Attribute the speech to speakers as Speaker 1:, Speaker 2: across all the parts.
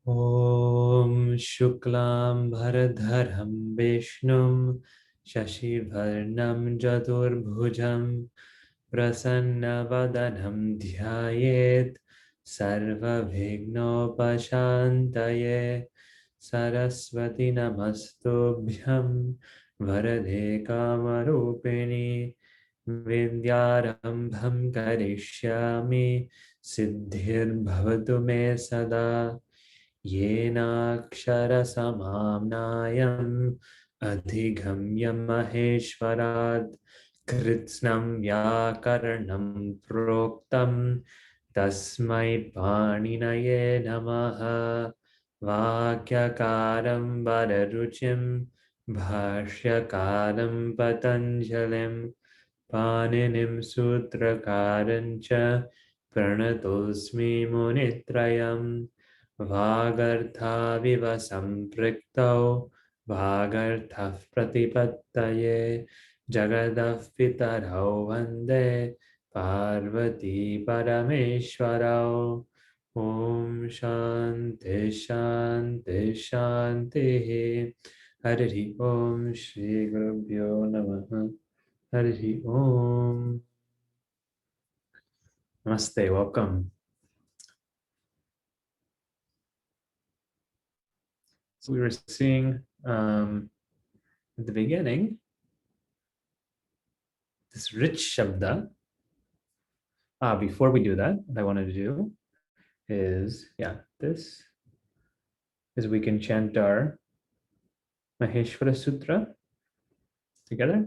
Speaker 1: Om Shuklam Bharadharam Vishnum Shashivarnam Jaturbhujam Prasannavadanam Dhyayet Sarva Vignopashantaye Saraswati Namastubhyam Varade Kamarupini Vidyarambham Karishyami Siddhir Bhavatu Me Sada येनाक्षरसमाम्नायम् अधिगम्य महेश्वरात् कृत्स्नं व्याकरणं प्रोक्तं तस्मै पाणिनये नमः वाक्यकारं वररुचिं भाष्यकारं पतञ्जलिं पाणिनिं सूत्रकारं च प्रणतोऽस्मि मुनित्रयम् वागर्थाविव सम्पृक्तौ वागर्थः प्रतिपत्तये जगतः पितरौ वन्दे पार्वती परमेश्वरौ ॐ शान्ति शान्ति शान्तिः हरिः ॐ श्रीगुरुभ्यो नमः हरिः ॐ Namaste, welcome. So we were seeing at the beginning this rich shabda. Before we do that, what I wanted to do is, this is we can chant our Maheshwara Sutra together.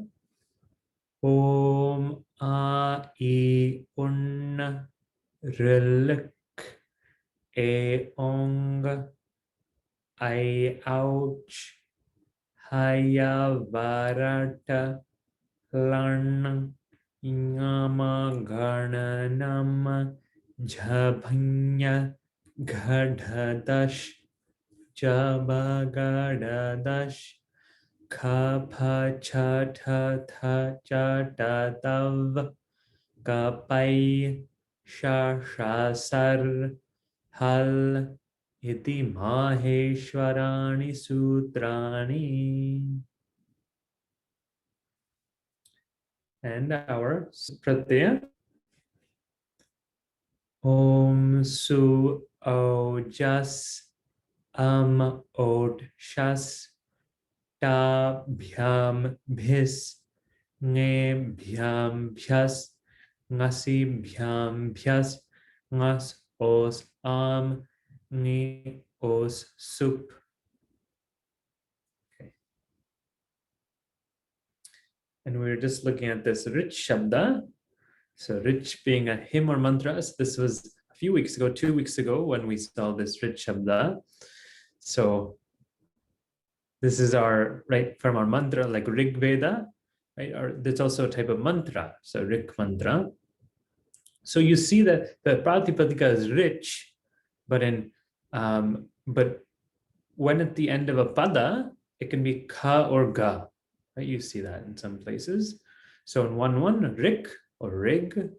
Speaker 1: Om A I Un Rilk E Ong I Ouch Haya Varata Lan Ingama Gananam Jabhanya Gadadash Jabagadadash Kapha Chata Tha Chata Tav Kapai Shashasar Hal Iti Maheshwarani Sutrani. And our Pratyaya. Om Su Ojas Od Shas Ta Bhyam Bhis Nge Bhyam Bhyas Ngasi Bhyam Bhyas Ngas Os Am Ngi Os Sup. Okay. And we're just looking at this rich shabda. So rich being a hymn or mantra. So this was a few weeks ago, 2 weeks ago, when we saw this rich shabda. So this is our, right, from our mantra, like Rig Veda, right? Or there's also a type of mantra, so Rig mantra. So you see that the Pratipadika is rich, but but when at the end of a pada, it can be ka or ga, right? You see that in some places. So in 1-1, Rik or Rig,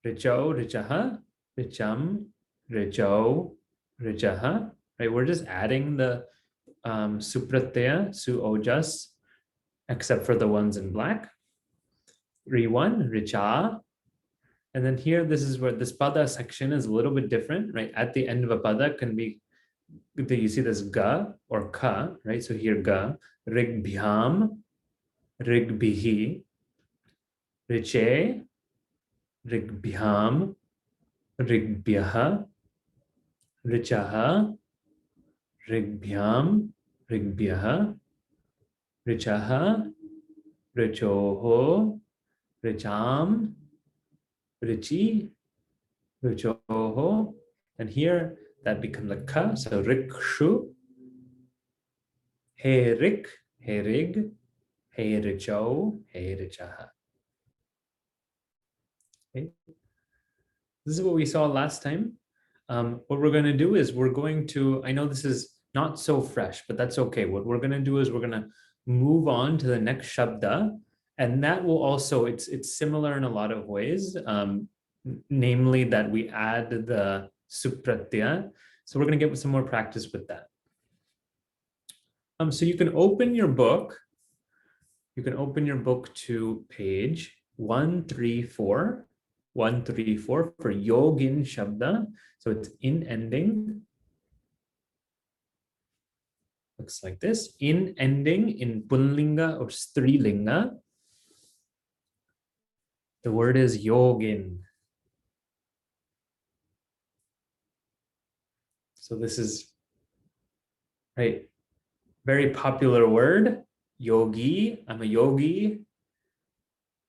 Speaker 1: Richo, Richaha, Richam, Richo, Richaha, right? We're just adding the Supratyaya, Su Ojas, except for the ones in black. Ri1, Richa. And then here, this is where this pada section is a little bit different, right? At the end of a pada can be, you see this ga or ka, right? So here ga, Rig Bhyam, Rig Bihi, Riche, Rig Bhyam, Rig Byaha, Richaha, Rig Bhyam, Rig Byaha, Richaha, Richoho, Richam, Richi, Richoho, and here that becomes a ka, so Rikshu, He Rik, He Rig, He Richo, He Richaha. Okay. This is what we saw last time. What we're going to do is we're going to, I know this is not so fresh, but that's okay. What we're going to do is we're going to move on to the next shabda, and that will also, it's similar in a lot of ways, namely that we add the supratyaya. So we're going to get some more practice with that. So you can open your book. You can open your book to page 134, 134 for Yogin Shabda. So it's in ending. Looks like this. In ending in Punlinga or Strilinga. The word is Yogin. So this is, right, very popular word. Yogi, I'm a yogi.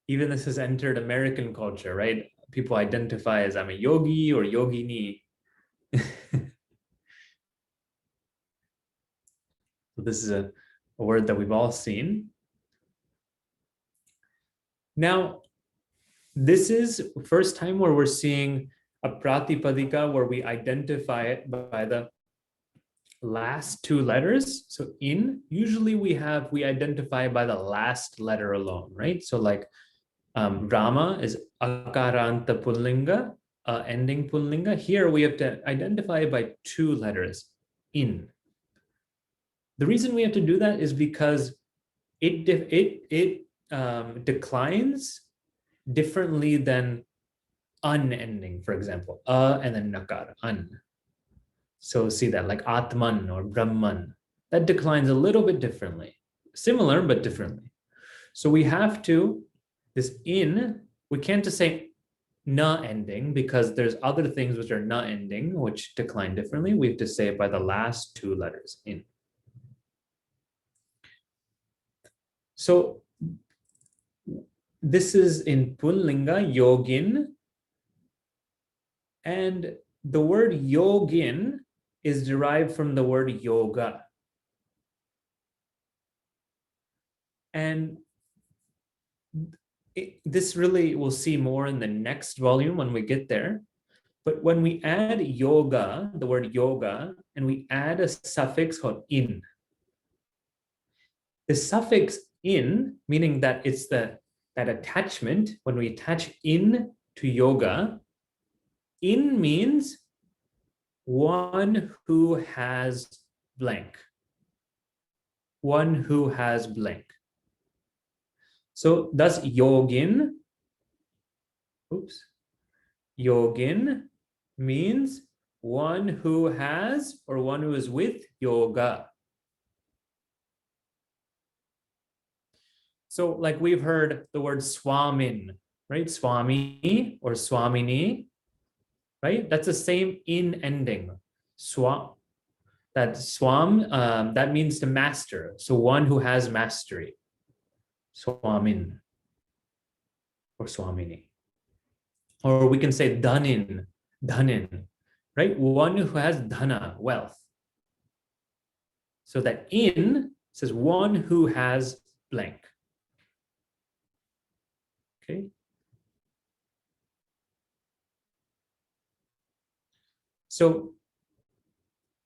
Speaker 1: Even this has entered American culture, right? People identify as I'm a yogi or yogini. So this is a word that we've all seen. Now, this is first time where we're seeing a pratipadika where we identify it by the last two letters. So in, usually we identify by the last letter alone, right? So like Rama is akaranta pullinga, ending pullinga. Here we have to identify by two letters, in. The reason we have to do that is because it declines differently than unending, for example, and then nakar, un. So see that like Atman or Brahman, that declines a little bit differently, similar, but differently. So we have to, this in, we can't just say na ending because there's other things which are na ending, which decline differently. We have to say it by the last two letters, in. So this is in Punlinga, Yogin. And the word Yogin is derived from the word yoga. And this really we'll see more in the next volume when we get there. But when we add yoga, the word yoga, and we add a suffix called in, the suffix in, meaning that it's that attachment, when we attach in to yoga, in means one who has blank. One who has blank. So thus yogin, yogin means one who has or one who is with yoga. So like we've heard the word swamin, right? Swami or swamini, right? That's the same in ending. That swam, that means the master. So one who has mastery. Swamin or swamini. Or we can say dhanin, right? One who has dhana, wealth. So that in says one who has blank. Okay. So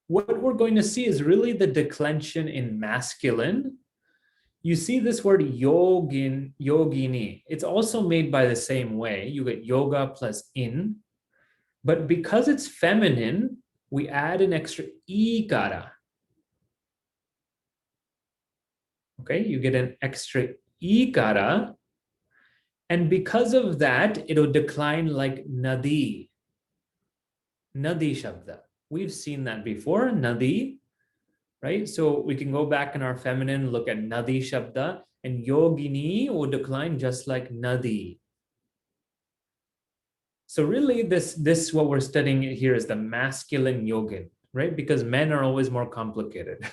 Speaker 1: what we're going to see is really the declension in masculine. You see this word yogin, yogini. It's also made by the same way. You get yoga plus in. But because it's feminine, we add an extra ikara. Okay, you get an extra ikara. And because of that, it'll decline like nadi. Nadi shabda. We've seen that before, nadi, right? So we can go back in our feminine, look at nadi shabda, and yogini will decline just like nadi. So really this what we're studying here is the masculine yogin, right? Because men are always more complicated.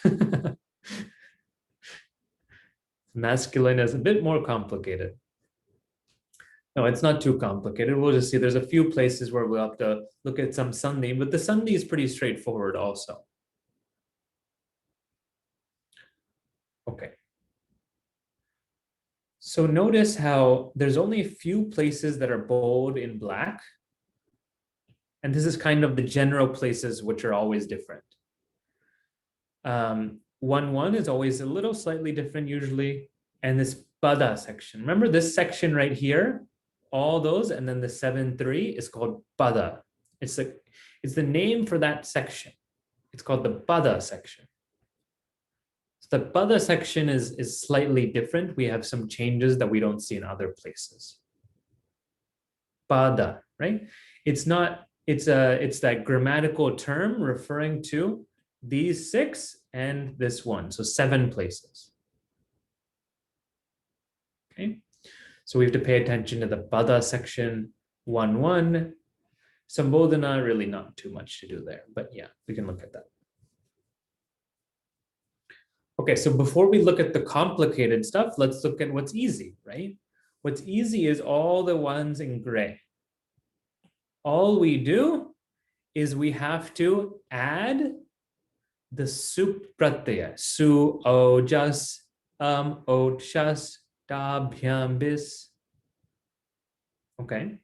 Speaker 1: Masculine is a bit more complicated. No, it's not too complicated. We'll just see there's a few places where we'll have to look at some sandhi, but the sandhi is pretty straightforward also. Okay. So notice how there's only a few places that are bold in black. And this is kind of the general places which are always different. 1-1 is always a little slightly different usually. And this pada section, remember this section right here, all those, and then the 7-3 is called pada. It's the name for that section. It's called the pada section. So the pada section is slightly different. We have some changes that we don't see in other places. Pada, right? It's not, it's that grammatical term referring to these 6 and this one. So 7 places. Okay. So we have to pay attention to the pada section 1-1. Sambodhana, really not too much to do there, but yeah, we can look at that. Okay, so before we look at the complicated stuff, let's look at what's easy, right? What's easy is all the ones in gray. All we do is we have to add the sup pratyaya, su, ojas, otshas, dabhyam, bis. Okay.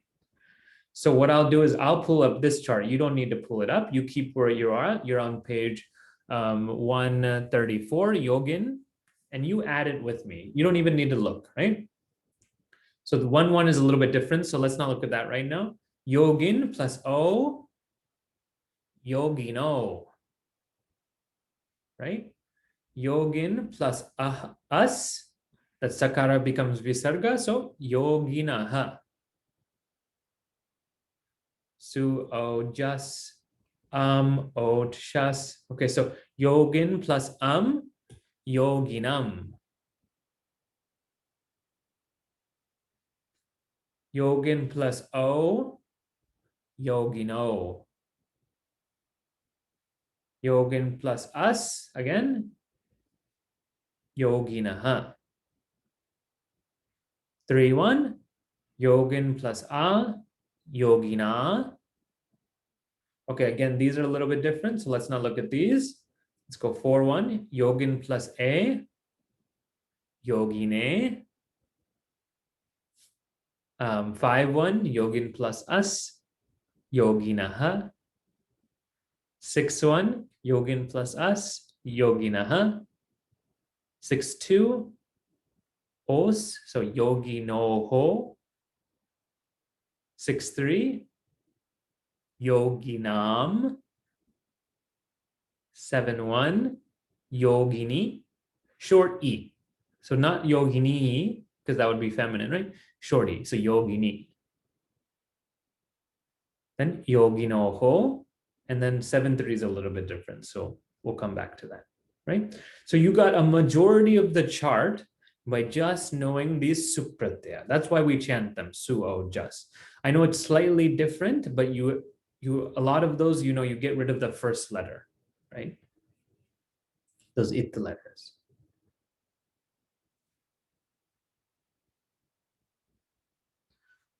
Speaker 1: So what I'll do is I'll pull up this chart. You don't need to pull it up. You keep where you are. You're on page 134, Yogin, and you add it with me. You don't even need to look, right? So the 1-1 is a little bit different. So let's not look at that right now. Yogin plus O, yogino, right? Yogin plus us, that sakara becomes visarga. So yoginaha. Su, ojas, otshas. Okay, so yogin plus yoginam. Yogin plus o, yogino. Yogin plus us, again, yoginaha. 3-1, yogin plus yogina. Okay, again, these are a little bit different, so let's not look at these. Let's go 4-1, yogin plus a, yogine. 5-1, yogin plus us, yoginaha. 6-1, yogin plus us, yoginaha. 6-2, os, so yoginoho. 6-3, yoginam. 7-1, yogini, short e. So not yogini, because that would be feminine, right? Short e, so yogini. Then yoginoho, and then 7-3 is a little bit different. So we'll come back to that, right? So you got a majority of the chart by just knowing these supratyaya. That's why we chant them, su, o, just. I know it's slightly different, but you a lot of those, you get rid of the first letter, right? Those it letters.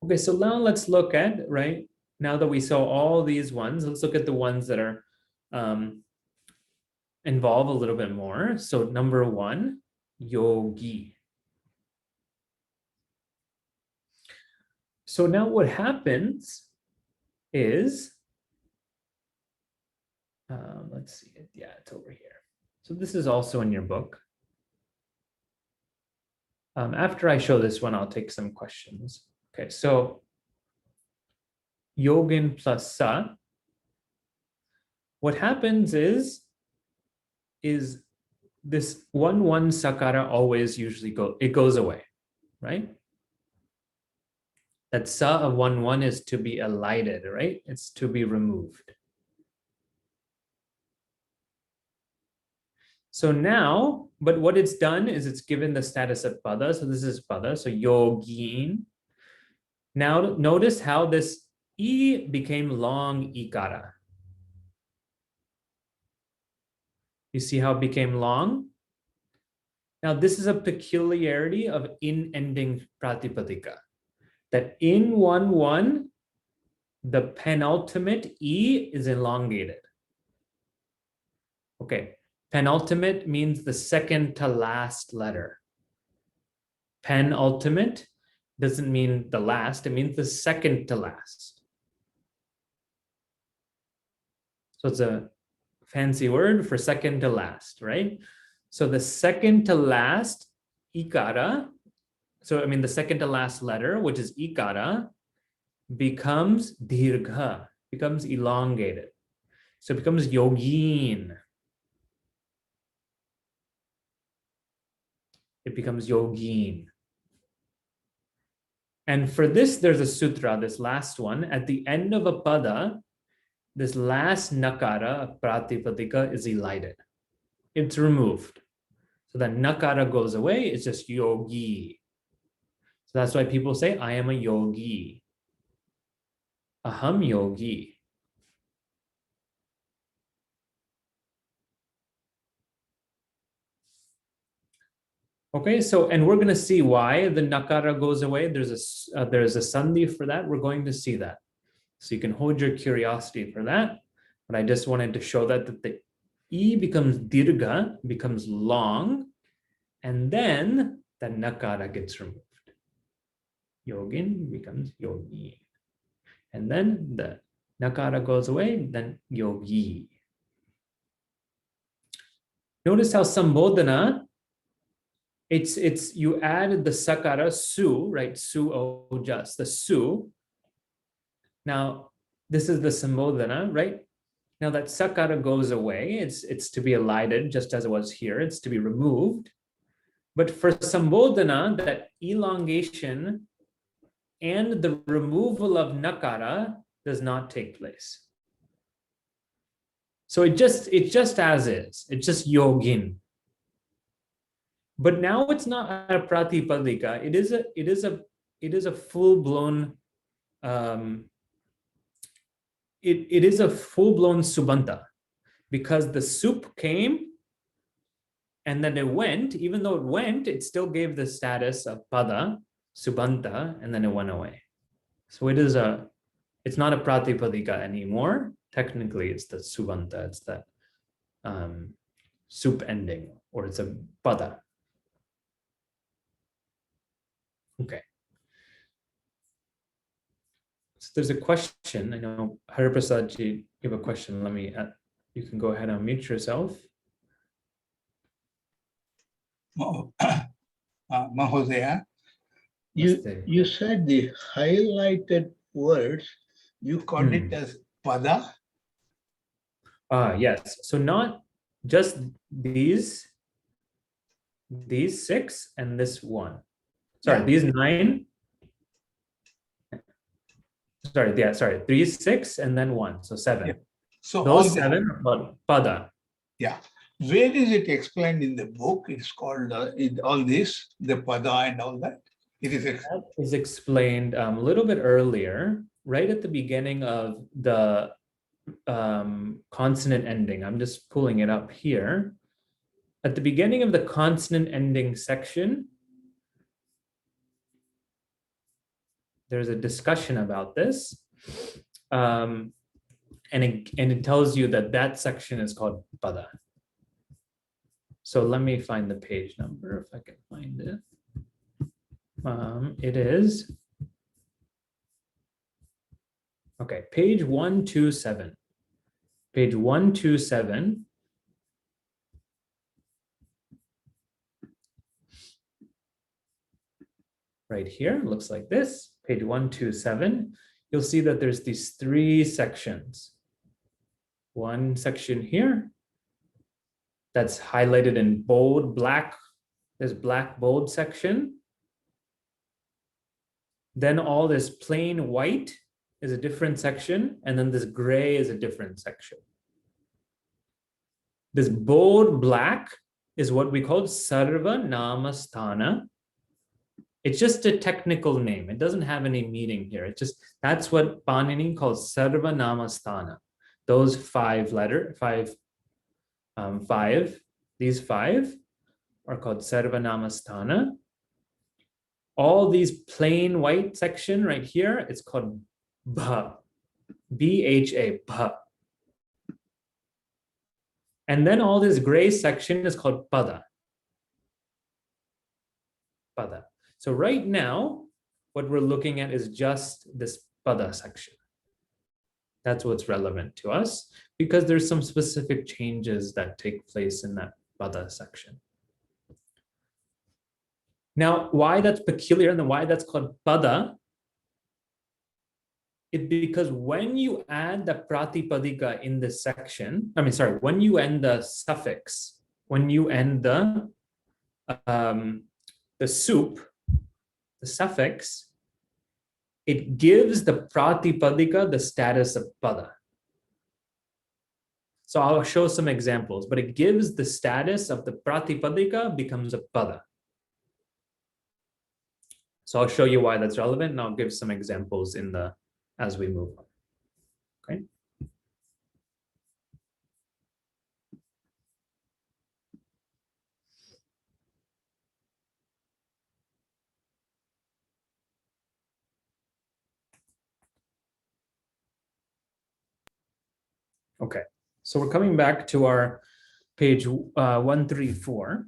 Speaker 1: Okay, so now let's look at, right? Now that we saw all these ones, let's look at the ones that are involve a little bit more. So number 1, yogi. So now what happens is, let's see it. Yeah, it's over here. So this is also in your book. After I show this one, I'll take some questions. Okay, so yogin plus sa. What happens is this 1-1 sakara always usually goes away, right? That sa of 1-1 is to be elided, right? It's to be removed. So now, but what it's done is it's given the status of pada. So this is pada, so yogin. Now notice how this e became long ikara. You see how it became long? Now this is a peculiarity of in-ending pratipadika. That in 1-1, the penultimate e is elongated. Okay, penultimate means the second to last letter. Penultimate doesn't mean the last, it means the second to last. So it's a fancy word for second to last, right? So the second to last ikara, so I mean the second to last letter, which is ikara, becomes dirgha, becomes elongated. So it becomes Yogin. It becomes Yogin. And for this, there's a sutra, this last one. At the end of a pada, this last nakara, pratipadika, is elided. It's removed. So that nakara goes away, it's just yogi. So that's why people say, I am a yogi. Aham yogi. Okay, so, and we're going to see why the nakara goes away. There's a sandhi for that. We're going to see that. So you can hold your curiosity for that. But I just wanted to show that the E becomes dirgha, becomes long, and then the nakara gets removed. Yogin becomes yogi. And then the nakara goes away, then yogi. Notice how sambodhana, it's you add the sakara su, right? Su ojas, the su. Now, this is the sambodhana, right? Now that sakara goes away, it's to be elided just as it was here, it's to be removed. But for sambodhana, that elongation and the removal of nakara does not take place. So it just as is, it's just yogin. But now it's not a pratipadika. It is a full-blown it is a full-blown subanta, because the soup came and then it went. Even though it went, it still gave the status of pada, subanta, and then it went away. So it's not a pratipadika anymore. Technically, it's the subanta, it's the soup ending, or it's a pada. Okay. So there's a question. I know Hariprasadji, you have a question. Let me, you can go ahead and unmute yourself.
Speaker 2: Mahodaya, you said the highlighted words, you called it as pada?
Speaker 1: Yes. So not just these 6 and this 1. Sorry, these 9. Sorry, 3, 6, and then 1. So 7. Yeah. So those 7 are called pada.
Speaker 2: Yeah. Where is it explained in the book? It's called all this, the pada and all that. It is
Speaker 1: explained a little bit earlier, right at the beginning of the consonant ending. I'm just pulling it up here. At the beginning of the consonant ending section, there's a discussion about this. And it tells you that section is called pada. So let me find the page number if I can find it. It is, okay, page 127. Page 127. Right here, looks like this, page 127. You'll see that there's these 3 sections. One section here that's highlighted in bold black. This black bold section. Then all this plain white is a different section, and then this gray is a different section. This bold black is what we call sarva namasthana. It's just a technical name. It doesn't have any meaning here. It's just, that's what Panini calls sarva namasthana. Those 5 these 5 are called sarva namasthana. All these plain white section right here, it's called bha, B-H-A, bha. And then all this gray section is called pada. Pada. So right now, what we're looking at is just this pada section. That's what's relevant to us, because there's some specific changes that take place in that pada section. Now, why that's peculiar and why that's called pada Because when you add the pratipadika in this section, when you end the suffix, when you end the soup, the suffix, it gives the pratipadika the status of pada. So I'll show some examples, but it gives the status of the pratipadika becomes a pada. So I'll show you why that's relevant, and I'll give some examples as we move on. Okay. Okay. So we're coming back to our page 134.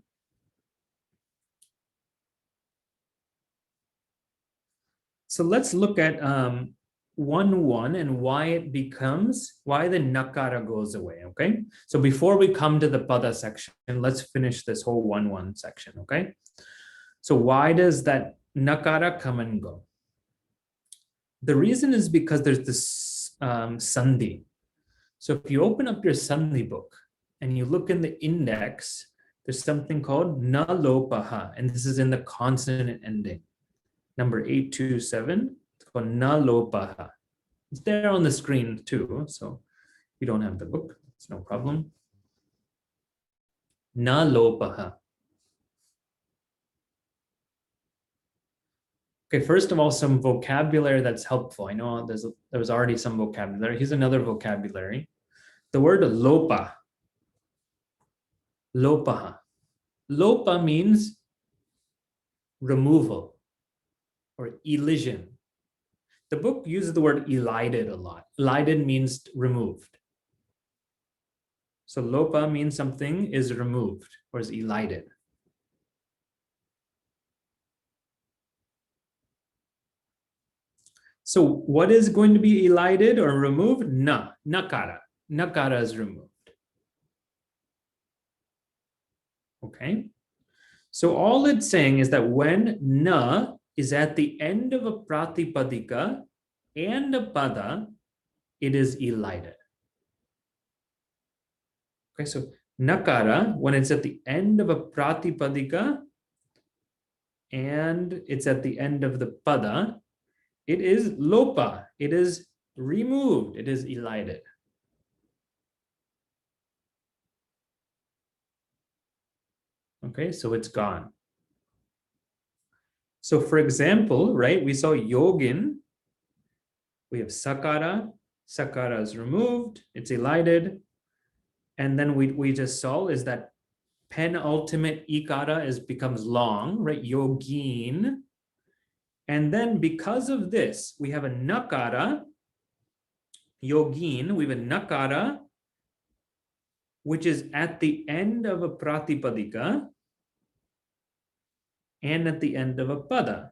Speaker 1: So let's look at 1-1 and why the nakara goes away, okay? So before we come to the pada section, let's finish this whole 1-1 section, okay? So why does that nakara come and go? The reason is because there's this sandhi. So if you open up your sandhi book and you look in the index, there's something called na lopaha, and this is in the consonant ending. Number 827, it's called na lopaha. It's there on the screen too, so if you don't have the book, it's no problem. Na lopaha. Okay, first of all, some vocabulary that's helpful. I know there was already some vocabulary. Here's another vocabulary. The word lopa. Lopaha. Lopa means removal or elision. The book uses the word elided a lot. Elided means removed. So lopa means something is removed or is elided. So what is going to be elided or removed? Nakara. Nakara is removed. Okay. So all it's saying is that when na is at the end of a pratipadika and a pada, it is elided. Okay, so nakara, when it's at the end of a pratipadika and it's at the end of the pada, it is lopa, it is removed, it is elided. Okay, so it's gone. So for example, right, we saw yogin, we have sakara, sakara is removed, it's elided. And then we just saw is that penultimate ikara becomes long, right? Yogin. And then because of this, we have a nakara, yogin, we have a nakara, which is at the end of a pratipadika and at the end of a pada.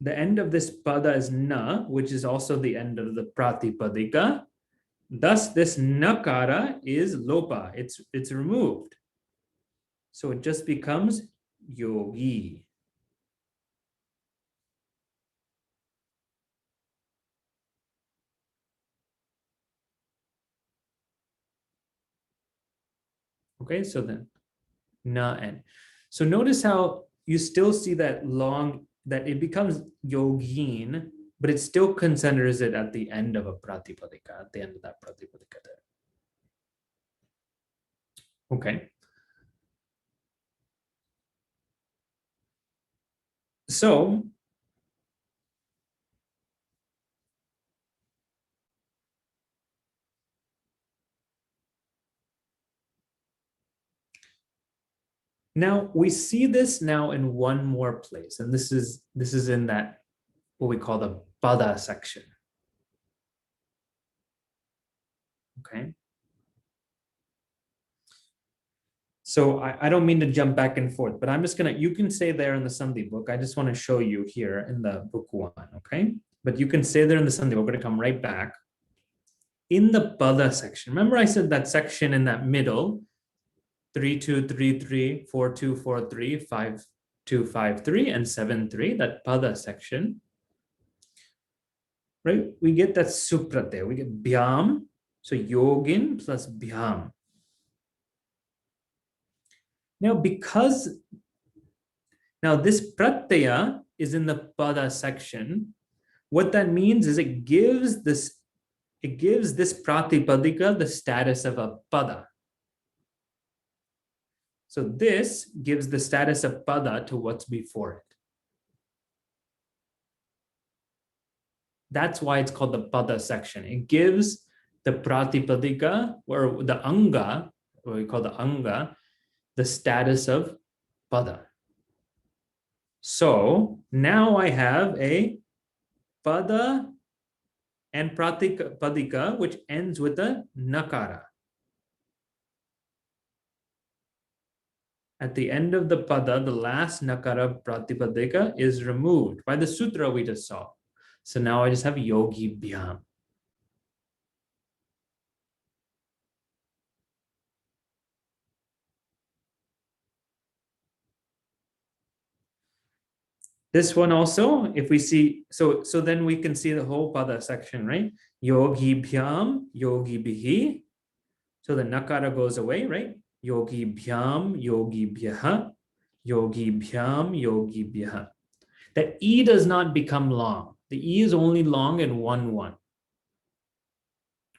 Speaker 1: The end of this pada is na, which is also the end of the pratipadika. Thus, this nakara is lopa. It's removed. So it just becomes yogi. Okay, so then na and. So notice how you still see that long, that it becomes yogin, but it still considers it at the end of a pratipadika, at the end of that pratipadika there. Okay. So now we see this now in one more place, and this is in that what we call the pada section. Okay. So I don't mean to jump back and forth, but I'm just you can say there in the Sandhi book. I just want to show you here in the book 1, okay? But you can say there in the Sandhi, we're going to come right back. In the pada section, remember I said that section in that middle, 3233, 4243, 253 and 73, that pada section, right? We get that supratyaya, we get bhyam, so yogin plus bhyam. Now, now this pratyaya is in the pada section, what that means is it gives this pratipadika the status of a pada. So this gives the status of pada to what's before it. That's why it's called the pada section. It gives the pratipadika, or the anga, what we call the anga, the status of pada. So now I have a pada and pratipadika, which ends with a nakara. At the end of the pada, the last nakara pratipadika is removed by the sutra we just saw. So now I just have yogi bhyam. This one also, if we see, so then we can see the whole pada section, right? Yogi bhyam, yogi bihi. So the nakara goes away, right? Yogi bhyam, yogi bhyaha, yogi bhyam, yogi bhyaha. That E does not become long. The E is only long in 1-1.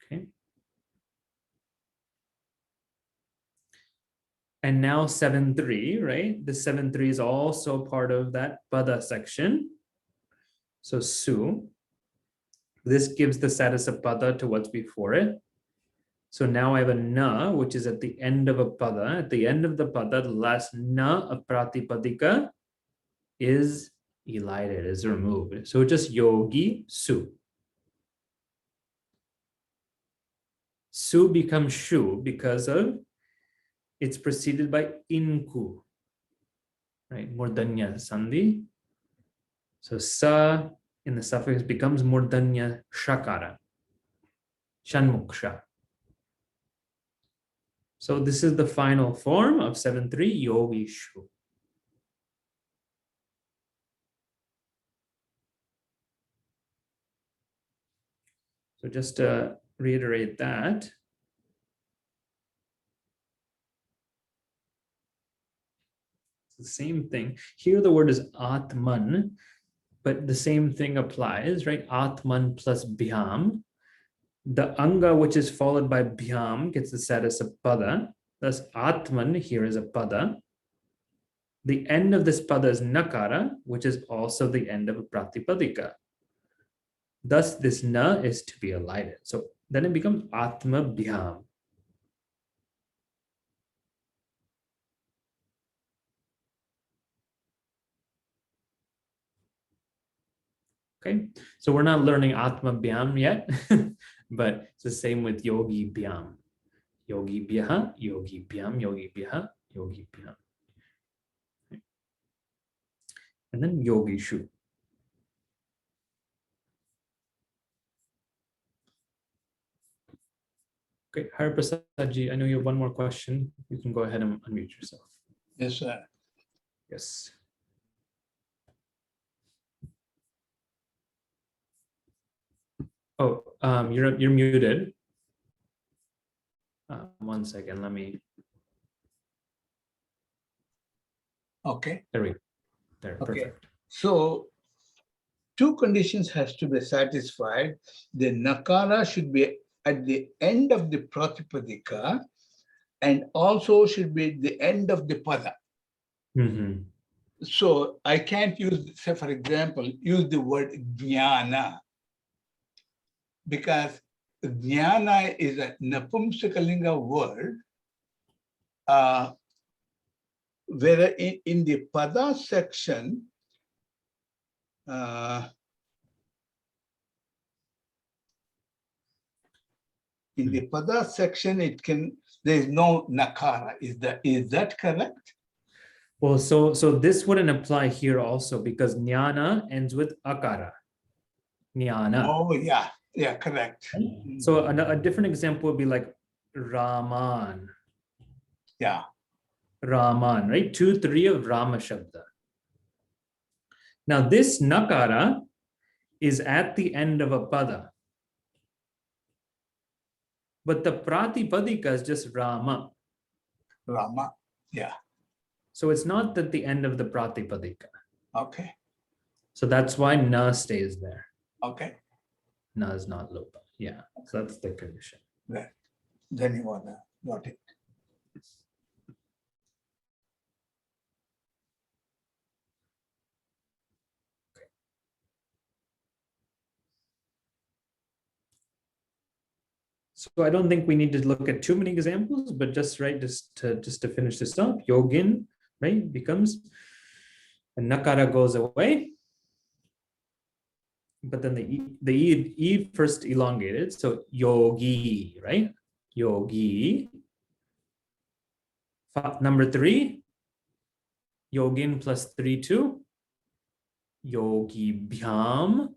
Speaker 1: Okay. And now 7-3, right? The 7-3 is also part of that pada section. So su. This gives the status of pada to what's before it. So now I have a na, which is at the end of a pada. At the end of the pada, the last na of pratipadika is elided, is removed. So just yogi su. Su becomes shu because of it's preceded by inku, right? Murdanya sandhi. So sa in the suffix becomes murdanya shakara, shanmuksha. So this is the final form of 7-3 yogi shu. So just to reiterate that, it's the same thing. Here the word is atman, but the same thing applies, right? Atman plus bhyam. The anga, which is followed by bhyam, gets the status of pada. Thus, atman here is a pada. The end of this pada is nakara, which is also the end of a pratipadika. Thus, this na is to be elided. So then it becomes atma bhyam. Okay, so we're not learning atma bhyam yet, but it's the same with yogi bhyam. Yogi bhyaha, yogi bhyam, yogi bhyaha, yogi bhyam. And then yogi shu. Okay, Hari Prasad ji, I know you have one more question. You can go ahead and unmute yourself.
Speaker 2: Yes, sir.
Speaker 1: Yes. Oh, you're muted. 1 second, let me.
Speaker 2: Okay.
Speaker 1: There we go. There,
Speaker 2: Okay.
Speaker 1: perfect.
Speaker 2: So two conditions has to be satisfied. The nakara should be at the end of the pratipadika and also should be at the end of the pada.
Speaker 1: Mm-hmm.
Speaker 2: So I can't use, say for example, use the word jnana because jnana is a napumsakalinga word, where in the pada section, in the pada section, there is no nakara. Is that correct?
Speaker 1: Well, so this wouldn't apply here also because jnana ends with akara. Jnana.
Speaker 2: Oh, yeah, correct.
Speaker 1: So a different example would be like Raman.
Speaker 2: Yeah.
Speaker 1: Raman, right? 2-3 of Rama Shabda. Now this nakara is at the end of a pada. But the pratipadika is just Rama.
Speaker 2: Rama. Yeah.
Speaker 1: So it's not at the end of the pratipadika.
Speaker 2: Okay.
Speaker 1: So that's why na stays there.
Speaker 2: Okay.
Speaker 1: Na is not lopa. Yeah. So that's the condition.
Speaker 2: Right. Dhanyavada. Got it.
Speaker 1: So I don't think we need to look at too many examples, but just to finish this up, yogin, right, becomes a nakara goes away. But then the e first elongated, so yogi, right? Yogi. Number 3, yogin plus 3, 2. Yogi bhyam.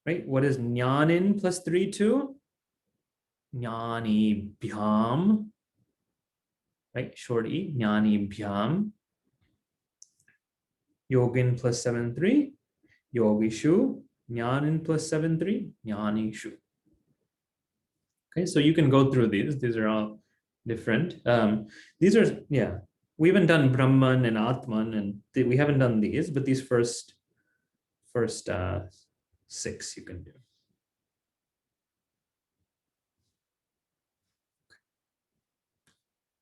Speaker 1: Right? What is jnanin plus 3, 2? Jnani bhyam. Right? Short e, jnani bhyam. Yogin plus 7, 3. Yogishu. Jnanin plus 7, 3. Jnanishu. Okay, so you can go through these. These are all different. These are, yeah, we haven't done Brahman and Atman, and we haven't done these, but these first 6 you can do.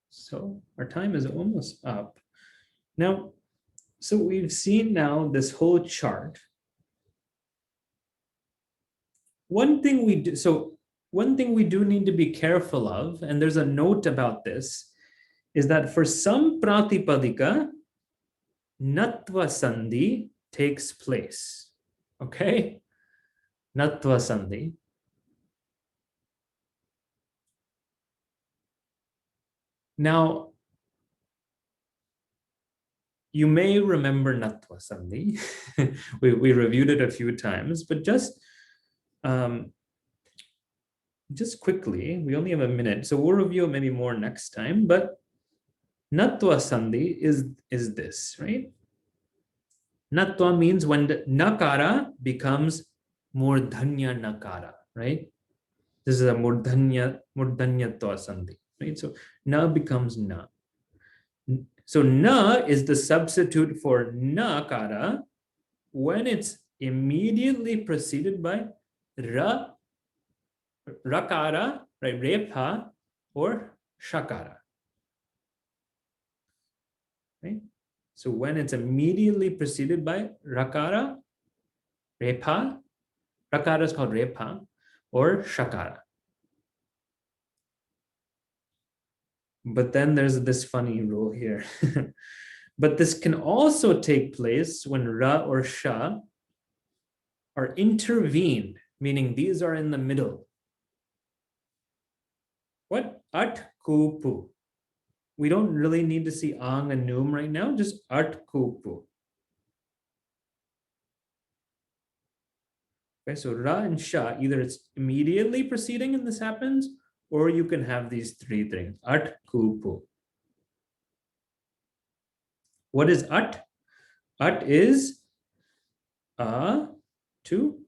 Speaker 1: So our time is almost up. Now, so we've seen now this whole chart. One thing we do need to be careful of, and there's a note about this, is that for some pratipadika, natva sandhi takes place. Okay? Natva sandhi. Now, you may remember natva sandhi. we reviewed it a few times, but just quickly, we only have a minute, so we'll review it maybe more next time, but natva sandhi is this, right? Natva means when the nakara becomes murdhanya nakara, right? This is a murdhanyatva sandhi, right? So na becomes na. So na is the substitute for nakara when it's immediately preceded by rakara, right? Repha or shakara. Right? So when it's immediately preceded by rakara, repha, rakara is called repha, or shakara. But then there's this funny rule here. But this can also take place when ra or sha are intervened, meaning these are in the middle. What? At, ku, pu. We don't really need to see ang and num right now, just at, ku, pu. Okay, so ra and sha, either it's immediately preceding and this happens, or you can have these 3 things, at, ku, pu. What is at? At is a to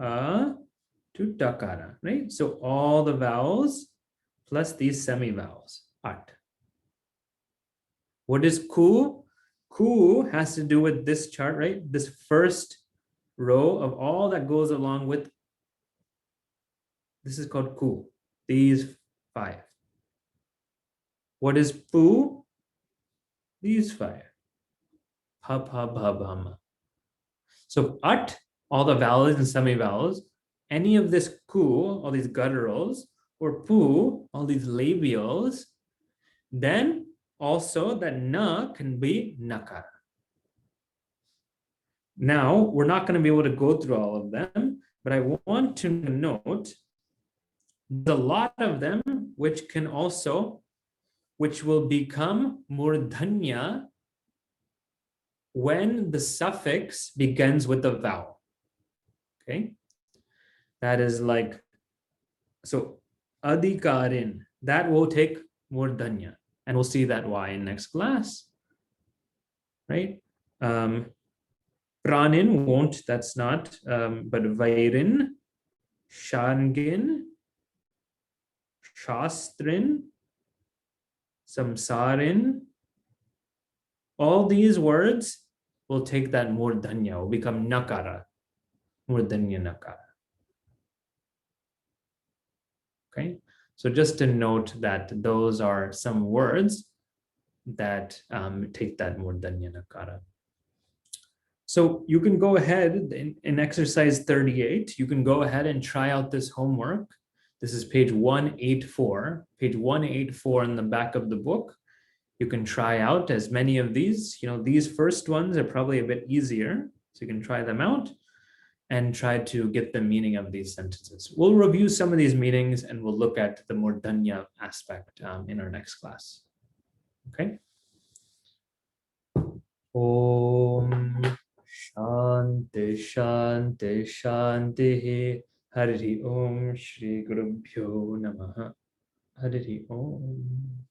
Speaker 1: takara, right? So all the vowels plus these semi-vowels, at. What is ku? Ku has to do with this chart, right? This first row of all that goes along with, this is called ku, these 5. What is pu? These 5. Pa, pa, ba, ba, ma. So at, all the vowels and semi-vowels, any of this ku, all these gutturals, or pu, all these labials, then also that na can be nakara. Now, we're not going to be able to go through all of them, but I want to note a lot of them which will become murdhanya when the suffix begins with the vowel. Okay? That is like, so adhikarin, that will take murdhanya, and we'll see that why in next class, right? Pranin won't, that's not, but Vairin, Shangin, Shastrin, Samsarin, all these words will take that murdanya, will become nakara, murdanya nakara. Okay, so just to note that those are some words that take that murdanya nakara. So you can go ahead in exercise 38, you can go ahead and try out this homework. This is page 184, page 184 in the back of the book. You can try out as many of these. These first ones are probably a bit easier, so you can try them out and try to get the meaning of these sentences. We'll review some of these meanings and we'll look at the murdanya aspect in our next class. Okay. Om Shanti Shanti Shanti Hari Om Shri Guru Bhyo Namaha Hari Om.